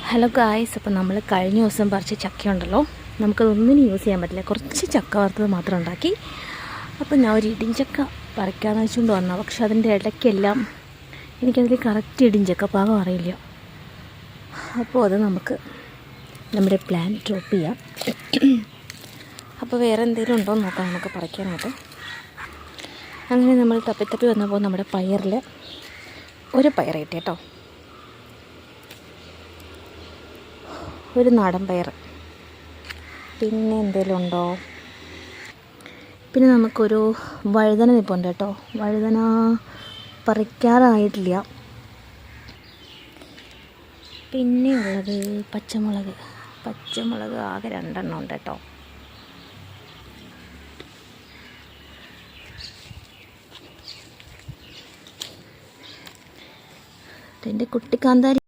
Hello guys, അപ്പോൾ നമ്മൾ കഴിഞ്ഞ ദിവസം പറിച്ച ചക്കയുണ്ടല്ലോ, നമുക്കതൊന്നിനും യൂസ് ചെയ്യാൻ പറ്റില്ല. കുറച്ച് ചക്ക വറുത്തത് മാത്രം ഉണ്ടാക്കി. അപ്പോൾ ഞാൻ ഒരു ഇടിഞ്ചക്ക പറിക്കാമെന്ന് വെച്ചുകൊണ്ട് വന്നാൽ, പക്ഷെ അതിൻ്റെ ഇടയ്ക്കെല്ലാം എനിക്കതിൽ കറക്റ്റ് ഇടിഞ്ചക്ക പാകം അറിയില്ല. അപ്പോൾ അത് നമുക്ക് നമ്മുടെ പ്ലാൻ ഡ്രോപ്പ് ചെയ്യാം. അപ്പോൾ വേറെ എന്തെങ്കിലും ഉണ്ടോ എന്ന് നോക്കാം നമുക്ക് പറിക്കാനായിട്ട്. അങ്ങനെ നമ്മൾ തപ്പി വന്നപ്പോൾ നമ്മുടെ പയറിൽ ഒരു പയർ കിട്ടി കേട്ടോ, ഒരു നാടൻ പയർ. പിന്നെ എന്തെങ്കിലും ഉണ്ടോ? പിന്നെ നമുക്കൊരു വഴുതന നിൽപ്പുണ്ട് കേട്ടോ. വഴുതന പറിക്കാറായിട്ടില്ല. പിന്നെ ഉള്ളത് പച്ചമുളക് ആകെ 2 എണ്ണം ഉണ്ട് കേട്ടോ. എൻ്റെ കുട്ടിക്കാന്താരി